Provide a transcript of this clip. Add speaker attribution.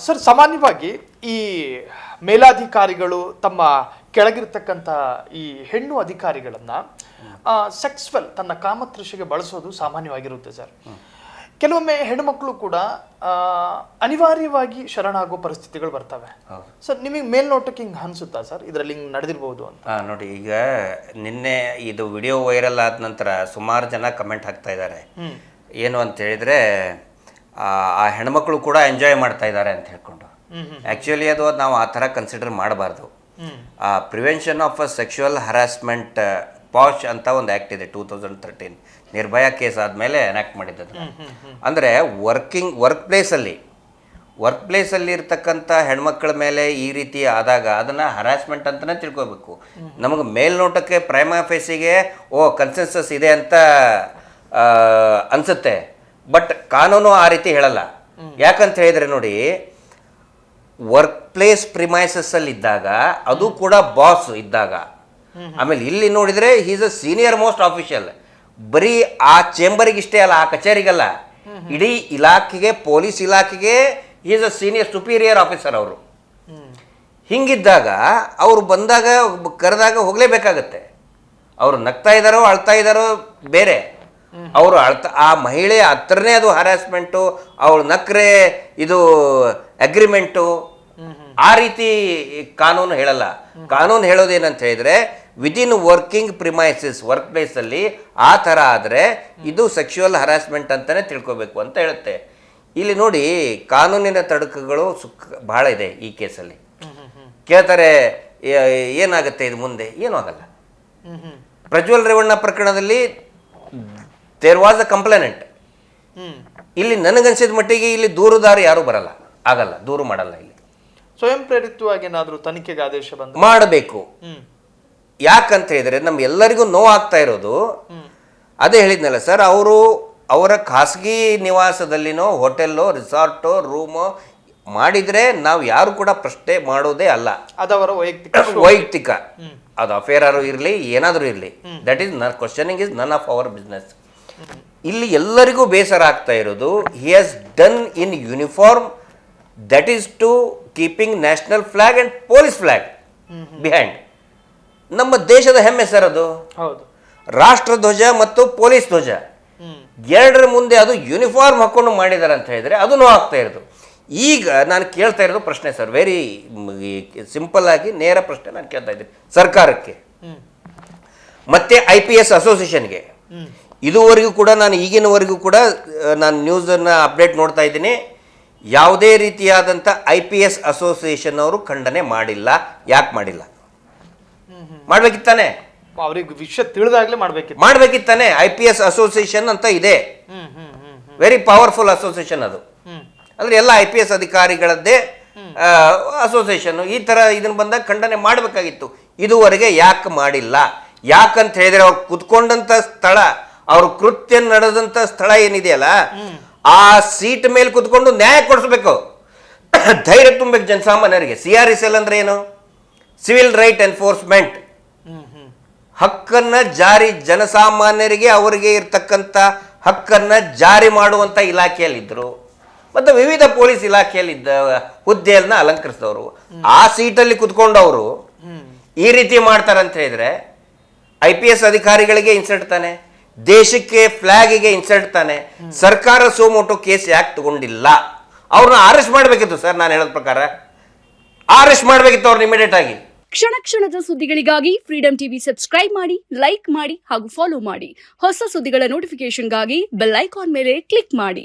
Speaker 1: Sir, ಸಾಮಾನ್ಯವಾಗಿ ಈ ಮೇಲಾಧಿಕಾರಿಗಳು ತಮ್ಮ ಕೆಳಗಿರ್ತಕ್ಕಂಥ ಈ ಹೆಣ್ಣು ಅಧಿಕಾರಿಗಳನ್ನ ಸೆಕ್ಸ್ವೆಲ್ ತನ್ನ ಕಾಮತೃಷೆಗೆ ಬಳಸೋದು ಸಾಮಾನ್ಯವಾಗಿರುತ್ತೆ ಸರ್. ಕೆಲವೊಮ್ಮೆ ಹೆಣ್ಣುಮಕ್ಕಳು ಕೂಡ ಅನಿವಾರ್ಯವಾಗಿ ಶರಣಾಗೋ ಪರಿಸ್ಥಿತಿಗಳು ಬರ್ತವೆ ಸರ್. ನಿಮಗೆ ಮೇಲ್ನೋಟಕ್ಕೆ ಹಿಂಗೆ ಅನಿಸುತ್ತಾ ಸರ್ ಇದರಲ್ಲಿ ಹಿಂಗೆ ನಡೆದಿರ್ಬೋದು ಅಂತ?
Speaker 2: ನೋಡಿ, ಈಗ ನಿನ್ನೆ ಇದು ವಿಡಿಯೋ ವೈರಲ್ ಆದ ನಂತರ ಸುಮಾರು ಜನ ಕಮೆಂಟ್ ಹಾಕ್ತಾ ಇದ್ದಾರೆ. ಏನು ಅಂತ ಹೇಳಿದ್ರೆ, ಆ ಹೆಣ್ಮಕ್ಳು ಕೂಡ ಎಂಜಾಯ್ ಮಾಡ್ತಾ ಇದ್ದಾರೆ ಅಂತ ಹೇಳ್ಕೊಂಡು. ಆ್ಯಕ್ಚುಲಿ ಅದು ನಾವು ಆ ಥರ ಕನ್ಸಿಡರ್ ಮಾಡಬಾರ್ದು. Prevention of sexual harassment posh ಅಂತ ಒಂದು ಆ್ಯಕ್ಟ್ ಇದೆ 2013, ನಿರ್ಭಯ ಕೇಸ್ ಆದಮೇಲೆ ಎನಾಕ್ಟ್ ಮಾಡಿದ್ದದು. ಅಂದರೆ ವರ್ಕ್ ಪ್ಲೇಸಲ್ಲಿ ಇರ್ತಕ್ಕಂಥ ಹೆಣ್ಮಕ್ಳ ಮೇಲೆ ಈ ರೀತಿ ಆದಾಗ ಅದನ್ನು ಹರಾಸ್ಮೆಂಟ್ ಅಂತಲೇ ತಿಳ್ಕೊಬೇಕು. ನಮಗೆ ಮೇಲ್ನೋಟಕ್ಕೆ ಪ್ರೈಮಾ ಫೇಸಿಗೆ ಕನ್ಸೆನ್ಸಸ್ ಇದೆ ಅಂತ ಅನಿಸುತ್ತೆ, ಬಟ್ ಕಾನೂನು ಆ ರೀತಿ ಹೇಳಲ್ಲ. ಯಾಕಂತ ಹೇಳಿದರೆ ನೋಡಿ, ವರ್ಕ್ ಪ್ಲೇಸ್ ಪ್ರಿಮೈಸಸ್ಸಲ್ಲಿ ಇದ್ದಾಗ, ಅದು ಕೂಡ ಬಾಸ್ ಇದ್ದಾಗ, ಆಮೇಲೆ ಇಲ್ಲಿ ನೋಡಿದರೆ is a senior most official. ಬರೀ ಆ ಚೇಂಬರಿಗಿಷ್ಟೇ ಅಲ್ಲ, ಆ ಕಚೇರಿಗಲ್ಲ, ಇಡೀ ಇಲಾಖೆಗೆ, ಪೊಲೀಸ್ ಇಲಾಖೆಗೆ is a senior superior officer ಅವರು. ಹಿಂಗಿದ್ದಾಗ ಅವರು ಬಂದಾಗ ಕರೆದಾಗ ಹೋಗಲೇಬೇಕಾಗತ್ತೆ. ಅವರು ನಗ್ತಾ ಇದ್ದಾರೋ ಅಳ್ತಾ ಇದ್ದಾರೋ ಬೇರೆ, ಅವರು ಆ ಮಹಿಳೆಯ ಹತ್ರನೇ ಅದು ಹರಾಸ್ಮೆಂಟು, ಅವಳು ನಕ್ರೆ ಇದು ಅಗ್ರಿಮೆಂಟು, ಆ ರೀತಿ ಕಾನೂನು ಹೇಳಲ್ಲ. ಕಾನೂನು ಹೇಳೋದೇನಂತ ಹೇಳಿದ್ರೆ, ವಿದಿನ್ ವರ್ಕಿಂಗ್ ಪ್ರಿಮೈಸಸ್, ವರ್ಕ್ ಪ್ಲೇಸಲ್ಲಿ ಆ ಥರ ಆದರೆ ಇದು ಸೆಕ್ಷುವಲ್ ಹರಾಸ್ಮೆಂಟ್ ಅಂತಲೇ ತಿಳ್ಕೊಬೇಕು ಅಂತ ಹೇಳುತ್ತೆ. ಇಲ್ಲಿ ನೋಡಿ, ಕಾನೂನಿನ ತಡಕಗಳು ಬಹಳ ಇದೆ ಈ ಕೇಸಲ್ಲಿ. ಕೇಳ್ತಾರೆ ಏನಾಗುತ್ತೆ ಇದು ಮುಂದೆ? ಏನೂ ಆಗಲ್ಲ. ಪ್ರಜ್ವಲ್ ರೇವಣ್ಣ ಪ್ರಕರಣದಲ್ಲಿ ದೇರ್ ವಾಸ್ ಅ ಕಂಪ್ಲೇನೆಂಟ್. ಇಲ್ಲಿ ನನಗನ್ಸಿದ ಮಟ್ಟಿಗೆ ಇಲ್ಲಿ ದೂರುದಾರ ಯಾರು ಆಗಲ್ಲ, ದೂರು ಮಾಡಲ್ಲ. ಇಲ್ಲಿ
Speaker 1: ಸ್ವಯಂ ಪ್ರೇರಿತವಾಗಿ ಏನಾದರೂ ತನಿಖೆಗೆ ಆದೇಶ
Speaker 2: ಮಾಡಬೇಕು. ಯಾಕಂತ ಹೇಳಿದ್ರೆ ನಮ್ಗೆಲ್ಲರಿಗೂ ನೋವಾಗ್ತಾ ಇರೋದು, ಅದೇ ಹೇಳಿದ್ನಲ್ಲ ಸರ್, ಅವರ ಖಾಸಗಿ ನಿವಾಸದಲ್ಲಿನೋ ಹೋಟೆಲ್ಲೋ ರಿಸಾರ್ಟೋ ರೂಮೋ ಮಾಡಿದ್ರೆ ನಾವು ಯಾರು ಕೂಡ ಪ್ರಶ್ನೆ ಮಾಡೋದೇ ಅಲ್ಲ.
Speaker 1: ಅದವರ
Speaker 2: ವೈಯಕ್ತಿಕ ಅದು ಅಫೇರ್ ಇರಲಿ, ಏನಾದರೂ ಇರಲಿ, that is questioning is none of our business. ಇಲ್ಲಿ ಎಲ್ಲರಿಗೂ ಬೇಸರ ಆಗ್ತಾ ಇರೋದು, he has done in uniform, that is to keeping national flag and police flag behind. ನಮ್ಮ ದೇಶದ ಹೆಮ್ಮೆ ಸರ್ ಅದು. ರಾಷ್ಟ್ರ ಧ್ವಜ ಮತ್ತು ಪೊಲೀಸ್ ಧ್ವಜ ಎರಡರ ಮುಂದೆ ಅದು ಯೂನಿಫಾರ್ಮ್ ಹಾಕೊಂಡು ಮಾಡಿದ್ದಾರೆ ಅಂತ ಹೇಳಿದ್ರೆ ಅದು ಆಗ್ತಾ ಇರೋದು. ಈಗ ನಾನು ಕೇಳ್ತಾ ಇರೋದು ಪ್ರಶ್ನೆ ಸರ್, ವೆರಿ ಸಿಂಪಲ್ ಆಗಿ ನೇರ ಪ್ರಶ್ನೆ ನಾನು ಕೇಳ್ತಾ ಇದ್ದೀನಿ ಸರ್ಕಾರಕ್ಕೆ ಮತ್ತೆ IPS ಅಸೋಸಿಯೇಷನ್ಗೆ. ಇದುವರೆಗೂ ಕೂಡ ಈಗಿನವರೆಗೂ ಕೂಡ ನಾನು ನ್ಯೂಸನ್ನು ಅಪ್ಡೇಟ್ ನೋಡ್ತಾ ಇದ್ದೀನಿ, ಯಾವುದೇ ರೀತಿಯಾದಂಥ IPS ಅಸೋಸಿಯೇಷನ್ ಅವರು ಖಂಡನೆ ಮಾಡಿಲ್ಲ. ಯಾಕೆ ಮಾಡಿಲ್ಲ? ಮಾಡ್ಬೇಕಿತ್ತಾನೆ,
Speaker 1: ಅವ್ರಿಗೆ ವಿಷಯ ತಿಳಿದಾಗಲೇ
Speaker 2: ಮಾಡ್ಬೇಕಿತ್ತಾನೆ. IPS ಅಸೋಸಿಯೇಷನ್ ಅಂತ ಇದೆ, ವೆರಿ ಪವರ್ಫುಲ್ ಅಸೋಸಿಯೇಷನ್ ಅದು. ಅಂದ್ರೆ ಎಲ್ಲ IPS ಅಧಿಕಾರಿಗಳದ್ದೇ ಅಸೋಸಿಯೇಷನ್. ಈ ತರ ಇದನ್ನ ಬಂದಾಗ ಖಂಡನೆ ಮಾಡಬೇಕಾಗಿತ್ತು. ಇದುವರೆಗೆ ಯಾಕೆ ಮಾಡಿಲ್ಲ? ಯಾಕಂತ ಹೇಳಿದ್ರೆ ಅವ್ರು ಕುತ್ಕೊಂಡಂತ ಸ್ಥಳ, ಅವ್ರ ಕೃತ್ಯ ನಡೆದಂತ ಸ್ಥಳ ಏನಿದೆಯಲ್ಲ, ಆ ಸೀಟ್ ಮೇಲೆ ಕುತ್ಕೊಂಡು ನ್ಯಾಯ ಕೊಡಿಸ್ಬೇಕು, ಧೈರ್ಯ ತುಂಬಬೇಕು ಜನಸಾಮಾನ್ಯರಿಗೆ. CRSL ಅಂದ್ರೆ ಏನು? Civil right enforcement. ಹಕ್ಕನ್ನ ಜಾರಿ, ಜನಸಾಮಾನ್ಯರಿಗೆ ಅವರಿಗೆ ಇರ್ತಕ್ಕಂಥ ಹಕ್ಕನ್ನ ಜಾರಿ ಮಾಡುವಂತ ಇಲಾಖೆಯಲ್ಲಿದ್ದರು ಮತ್ತು ವಿವಿಧ ಪೊಲೀಸ್ ಇಲಾಖೆಯಲ್ಲಿದ್ದ ಹುದ್ದೆಯನ್ನ ಅಲಂಕರಿಸಿದವರು. ಆ ಸೀಟಲ್ಲಿ ಕುತ್ಕೊಂಡವರು ಈ ರೀತಿ ಮಾಡ್ತಾರಂತ ಹೇಳಿದ್ರೆ IPS ಅಧಿಕಾರಿಗಳಿಗೆ ಇನ್ಸಲ್ಟ್ ತಾನೆ, ದೇಶಕ್ಕೆ ಫ್ಲಾಗಿಗೆ ಇನ್ಸಲ್ಟ್ ತಾನೆ. ಸರ್ಕಾರ ಸೋಮೋಟೋ ಕೇಸ್ ಯಾಕೆ ತಗೊಂಡಿಲ್ಲ? ಅವ್ರನ್ನ ಅರೆಸ್ಟ್ ಮಾಡಬೇಕಿತ್ತು ಸರ್. ನಾನು ಹೇಳೋದ ಪ್ರಕಾರ ಅರೆಸ್ಟ್ ಮಾಡಬೇಕಿತ್ತು ಅವ್ರನ್ನ ಇಮಿಡಿಯೇಟ್ ಆಗಿ.
Speaker 3: ಕ್ಷಣ ಕ್ಷಣದ ಸುದ್ದಿಗಳಿಗಾಗಿ ಫ್ರೀಡಂ ಟಿವಿ ಸಬ್ಸ್ಕ್ರೈಬ್ ಮಾಡಿ, ಲೈಕ್ ಮಾಡಿ ಹಾಗೂ ಫಾಲೋ ಮಾಡಿ. ಹೊಸ ಸುದ್ದಿಗಳ ನೋಟಿಫಿಕೇಶನ್ಗಾಗಿ ಬೆಲ್ ಐಕಾನ್ ಮೇಲೆ ಕ್ಲಿಕ್ ಮಾಡಿ.